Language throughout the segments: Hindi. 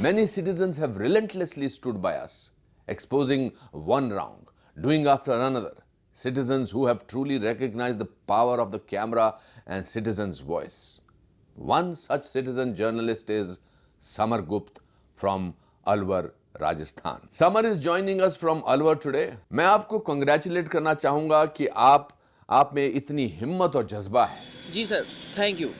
Many citizens have relentlessly stood by us, exposing one wrong, doing after another. Citizens who have truly recognized the power of the camera and citizens' voice. One such citizen journalist is Samar Gupta from Alwar, Rajasthan. Samar is joining us from Alwar today. मैं आपको congratulate करना चाहूँगा कि आप में इतनी हिम्मत और जज्बा है। जी सर, थैंक यू।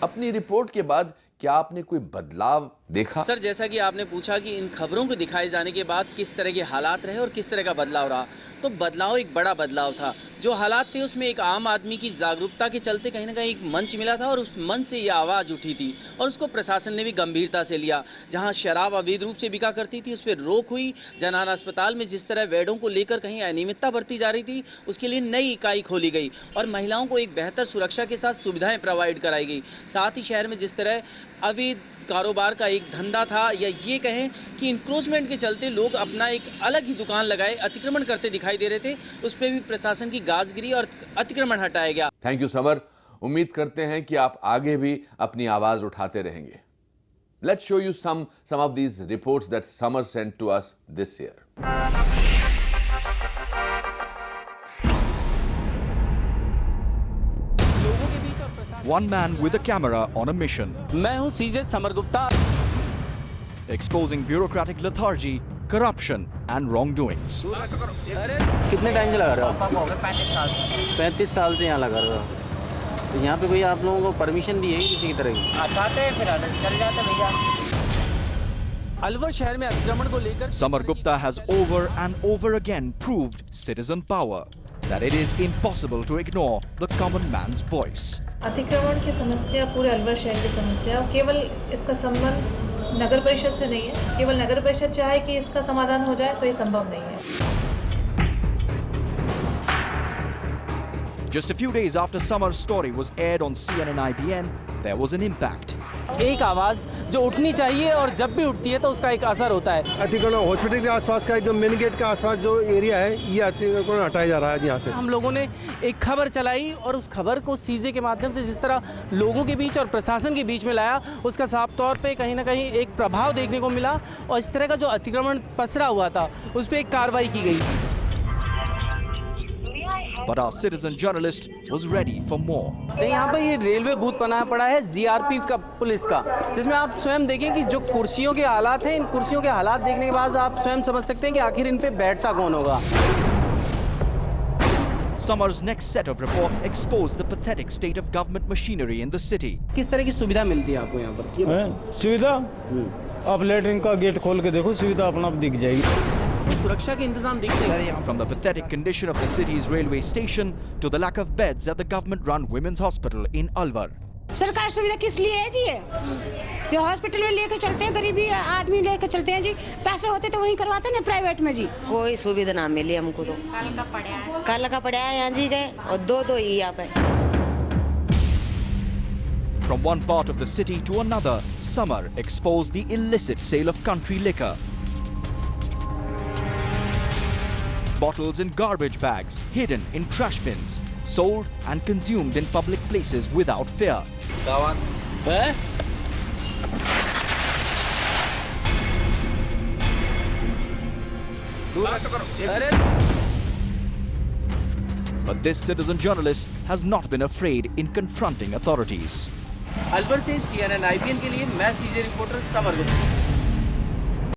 अपनी रिपोर्ट के बाद क्या आपने कोई बदलाव देखा? सर, जैसा कि आपने पूछा कि इन खबरों को दिखाए जाने के बाद किस तरह के हालात रहे और किस तरह का बदलाव रहा, तो बदलाव एक बड़ा बदलाव था। जो हालात थे उसमें एक आम आदमी की जागरूकता के चलते कहीं ना कहीं एक मंच मिला था और उस मंच से ये आवाज़ उठी थी और उसको प्रशासन ने भी गंभीरता से लिया। जहां शराब अवैध रूप से बिका करती थी उस पर रोक हुई। जनहार अस्पताल में जिस तरह बेडों को लेकर कहीं अनियमितता बरती जा रही थी उसके लिए नई इकाई खोली गई और महिलाओं को एक बेहतर सुरक्षा के साथ सुविधाएँ प्रोवाइड कराई गई। साथ ही शहर में जिस तरह अवैध कारोबार का एक धंधा था या ये कहें कि इंक्रोचमेंट के चलते लोग अपना एक अलग ही दुकान लगाए अतिक्रमण करते दिखाई दे रहे थे, उस पर भी प्रशासन की गाज गिरी और अतिक्रमण हटाया गया। Thank you summer. उम्मीद करते हैं कि आप आगे भी अपनी आवाज उठाते रहेंगे। Let's show you some of these reports that summer sent to us this year. One man with a camera on a mission. मैं हूं CJ Samar Gupta. Exposing bureaucratic lethargy, corruption and wrongdoings. कितने टाइम से लगा रहे हो? 35 साल। 35 साल से यहाँ लगा रहे हो। तो यहाँ पे कोई आप लोगों को परमिशन दी है किसी की तरह की? आते हैं फिर चल जाते भैया। अलवर शहर में अतिक्रमण को लेकर Samar Gupta has over and over again proved citizen power, that it is impossible to ignore the common man's voice. अतिक्रमण की समस्या पूरे अलवर शहर की समस्या, केवल इसका संबंध नगर परिषद से नहीं है। केवल नगर परिषद चाहे कि इसका समाधान हो जाए तो ये संभव नहीं है। Just a few days after Samar's story was aired on CNN IBN, there was an impact. एक आवाज़ जो उठनी चाहिए और जब भी उठती है तो उसका एक असर होता है। अतिक्रमण हॉस्पिटल के आसपास का जो मेन गेट के आसपास जो एरिया है ये अतिक्रमण हटाया जा रहा है यहाँ से। हम लोगों ने एक खबर चलाई और उस खबर को सीजे के माध्यम से जिस तरह लोगों के बीच और प्रशासन के बीच में लाया, उसका साफ तौर पे कहीं ना कहीं एक प्रभाव देखने को मिला और इस तरह का जो अतिक्रमण पसरा हुआ था उस पर एक कार्रवाई की गई। But our citizen journalist was ready for more. यहाँ पे ये रेलवे बूथ बनाया पड़ा है जीआरपी का, पुलिस का, जिसमें आप स्वयं देखें कि जो कुर्सियों के हालात हैं, इन कुर्सियों के हालात देखने के बाद आप स्वयं समझ सकते हैं कि आखिर इन पे बैठता कौन होगा। Samar's next set of reports exposed the pathetic state of government machinery in the city. किस तरह की सुविधा मिलती है आपको यहाँ पर? सुविधा आप लेटरिन का गेट खोल के देखो, सुविधा अपना आप दिख जाएगी। सुरक्षा के इंतजाम दिखते हैं। From the pathetic condition of the city's railway station to the lack of beds at the government-run women's hospital in Alwar. सरकार सुविधा किस लिए है जी? जो हॉस्पिटल में लेके चलते हैं, गरीबी आदमी लेके चलते हैं जी, पैसे होते तो वहीं करवाते ना प्राइवेट में जी। कोई सुविधा ना मिली हमको तो। कल का पड़ा है यहाँ जी गए और दो ही यहाँ पे। From one part of the city to another, Samar exposed the illicit sale of country liquor. Bottles in garbage bags, hidden in trash bins, sold and consumed in public places without fear. But this citizen journalist has not been afraid in confronting authorities. Alwar से CNN IBN के लिए मैं सीजे रिपोर्टर समर गुप्ता।